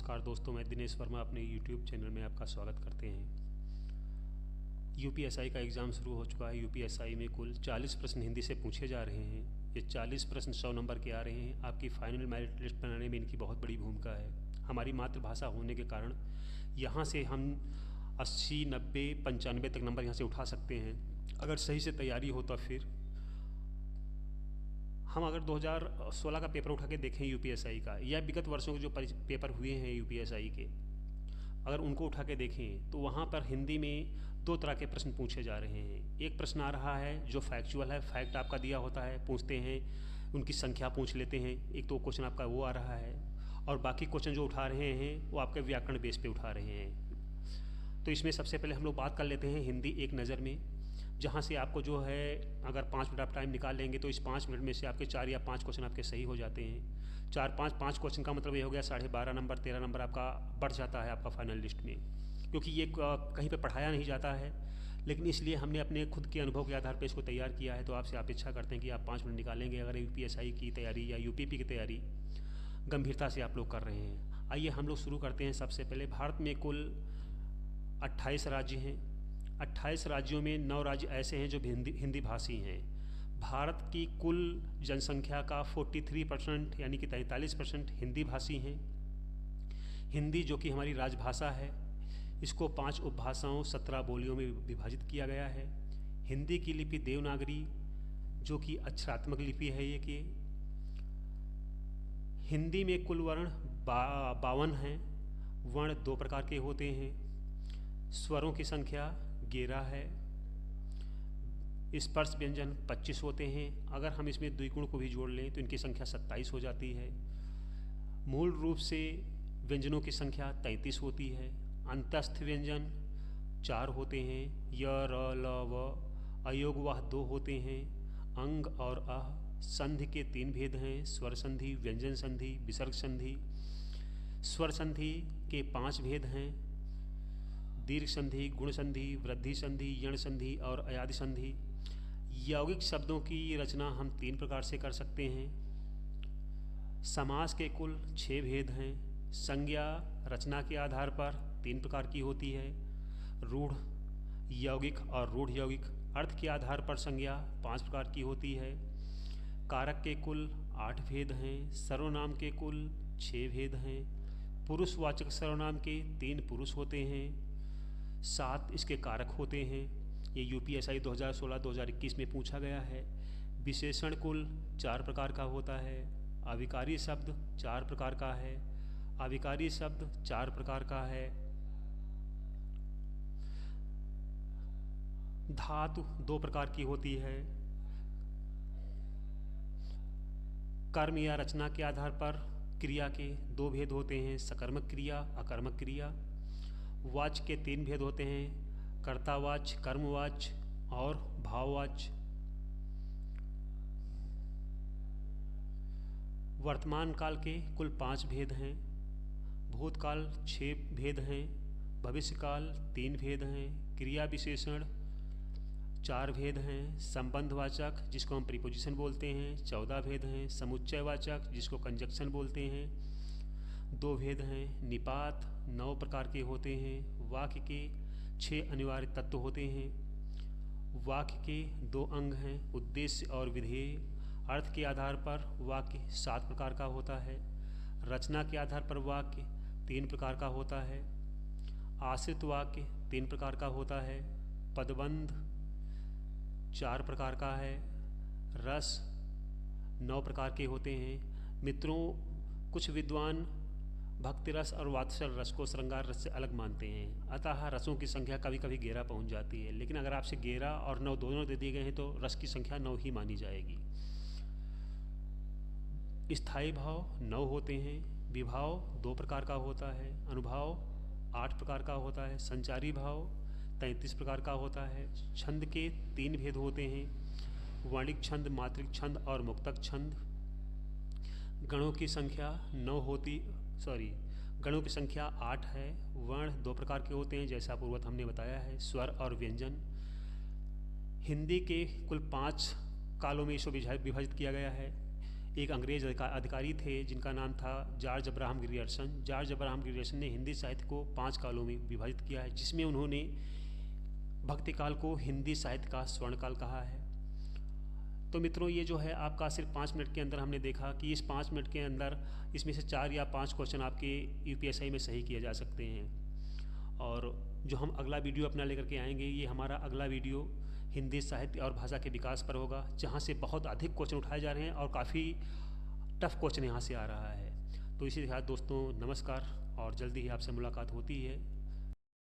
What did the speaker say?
नमस्कार दोस्तों, मैं दिनेश वर्मा अपने YouTube चैनल में आपका स्वागत करते हैं। यूपीएसआई का एग्ज़ाम शुरू हो चुका है। यूपीएसआई में कुल 40 प्रश्न हिंदी से पूछे जा रहे हैं। ये 40 प्रश्न 100 नंबर के आ रहे हैं। आपकी फाइनल मेरिट लिस्ट बनाने में इनकी बहुत बड़ी भूमिका है। हमारी मातृभाषा होने के कारण यहाँ से हम 80, 90, 95 तक नंबर यहाँ से उठा सकते हैं। अगर सही से तैयारी हो तो फिर हम अगर 2016 का पेपर उठा के देखें यूपीएसआई का, या विगत वर्षों के जो पेपर हुए हैं यूपीएसआई के, अगर उनको उठा के देखें तो वहाँ पर हिंदी में 2 तरह के प्रश्न पूछे जा रहे हैं। एक प्रश्न आ रहा है जो फैक्चुअल है, फैक्ट आपका दिया होता है, पूछते हैं, उनकी संख्या पूछ लेते हैं। एक तो क्वेश्चन आपका वो आ रहा है, और बाकी क्वेश्चन जो उठा रहे हैं वो आपके व्याकरण बेस पे उठा रहे हैं। तो इसमें सबसे पहले हम लोग बात कर लेते हैं हिंदी एक नज़र में, जहाँ से आपको जो है अगर 5 मिनट आप टाइम निकाल लेंगे तो इस 5 मिनट में से आपके 4 या 5 क्वेश्चन आपके सही हो जाते हैं। 4-5 क्वेश्चन का मतलब ये हो गया 12.5 नंबर, 13 नंबर आपका बढ़ जाता है आपका फाइनल लिस्ट में, क्योंकि ये कहीं पे पढ़ाया नहीं जाता है। लेकिन इसलिए हमने अपने खुद के अनुभव के आधार पर इसको तैयार किया है। तो आपसे अपेक्षा करते हैं कि आप 5 मिनट निकालेंगे अगर यूपीएसआई की तैयारी या यूपीपी की तैयारी गंभीरता से आप लोग कर रहे हैं। आइए हम लोग शुरू करते हैं। सबसे पहले भारत में कुल 28 राज्य हैं। 28 राज्यों में 9 राज्य ऐसे हैं जो हिंदी भाषी हैं। भारत की कुल जनसंख्या का 43% यानी कि 43% हिंदी भाषी हैं। हिंदी जो कि हमारी राजभाषा है, इसको 5 उपभाषाओं 17 बोलियों में विभाजित किया गया है। हिंदी की लिपि देवनागरी जो कि अक्षरात्मक लिपि है ये कि हिंदी में कुल वर्ण 52 हैं। वर्ण 2 प्रकार के होते हैं। स्वरों की संख्या 11 है। स्पर्श व्यंजन 25 होते हैं। अगर हम इसमें द्विगुण को भी जोड़ लें तो इनकी संख्या 27 हो जाती है। मूल रूप से व्यंजनों की संख्या 33 होती है। अंतस्थ व्यंजन 4 होते हैं। य, र, ल, व। अयोगवाह 2 होते हैं। अंग और अह। संधि के 3 भेद हैं, स्वर संधि, व्यंजन संधि, विसर्ग संधि। स्वर संधि के 5 भेद हैं, दीर्घ संधि, गुण संधि, वृद्धि संधि, यण संधि और अयादि संधि। यौगिक शब्दों की रचना हम 3 प्रकार से कर सकते हैं। समास के कुल 6 भेद हैं। संज्ञा रचना के आधार पर 3 प्रकार की होती है, रूढ़ यौगिक और रूढ़ यौगिक। अर्थ के आधार पर संज्ञा 5 प्रकार की होती है। कारक के कुल 8 भेद हैं। सर्वनाम के कुल 6 भेद हैं। पुरुषवाचक सर्वनाम के 3 पुरुष होते हैं, 7 इसके कारक होते हैं। ये यूपीएसआई 2016-2021 में पूछा गया है। विशेषण कुल 4 प्रकार का होता है। अविकारी शब्द 4 प्रकार का है। अविकारी शब्द 4 प्रकार का है। धातु 2 प्रकार की होती है। कर्म या रचना के आधार पर क्रिया के 2 भेद होते हैं, सकर्मक क्रिया, अकर्मक क्रिया। वाच्य के 3 भेद होते हैं, कर्तावाच्य, कर्मवाच्य और भाववाच्य। वर्तमान काल के कुल 5 भेद हैं। भूतकाल 6 भेद हैं। भविष्यकाल 3 भेद हैं। क्रिया विशेषण 4 भेद हैं। संबंधवाचक जिसको हम प्रीपोजिशन बोलते हैं 14 भेद हैं। समुच्चयवाचक जिसको कंजक्शन बोलते हैं 2 भेद हैं। निपात 9 प्रकार के होते हैं। वाक्य के 6 अनिवार्य तत्व होते हैं। वाक्य के 2 अंग हैं, उद्देश्य और विधेय। अर्थ के आधार पर वाक्य 7 प्रकार का होता है। रचना के आधार पर वाक्य 3 प्रकार का होता है। आश्रित वाक्य 3 प्रकार का होता है। पदबंध 4 प्रकार का है। रस 9 प्रकार के होते हैं। मित्रों, कुछ विद्वान भक्ति रस और वात्सल रस को श्रृंगार रस से अलग मानते हैं, अतः रसों की संख्या कभी कभी 11 पहुंच जाती है। लेकिन अगर आपसे 11 और 9 दोनों दे दिए गए हैं तो रस की संख्या 9 ही मानी जाएगी। स्थायी भाव 9 होते हैं। विभाव 2 प्रकार का होता है। अनुभाव 8 प्रकार का होता है। संचारी भाव 33 प्रकार का होता है। छंद के 3 भेद होते हैं, वर्णिक छंद, मात्रिक छंद और मुक्तक छंद। गणों की संख्या 8 है। वर्ण 2 प्रकार के होते हैं, जैसा पूर्वत हमने बताया है, स्वर और व्यंजन। हिंदी के कुल 5 कालों में इसको विभाजित किया गया है। एक अंग्रेज अधिकारी थे जिनका नाम था George Abraham Grierson. George Abraham Grierson ने हिंदी साहित्य को 5 कालों में विभाजित किया है, जिसमें उन्होंने भक्ति काल को हिंदी साहित्य का स्वर्ण काल कहा है। तो मित्रों, ये जो है आपका सिर्फ 5 मिनट के अंदर हमने देखा कि इस 5 मिनट के अंदर इसमें से 4 या 5 क्वेश्चन आपके यूपीएससी में सही किए जा सकते हैं। और जो हम अगला वीडियो अपना लेकर के आएंगे, ये हमारा अगला वीडियो हिंदी साहित्य और भाषा के विकास पर होगा, जहाँ से बहुत अधिक क्वेश्चन उठाए जा रहे हैं और काफ़ी टफ क्वेश्चन यहाँ से आ रहा है। तो इसी के साथ दोस्तों नमस्कार, और जल्दी ही आपसे मुलाकात होती है।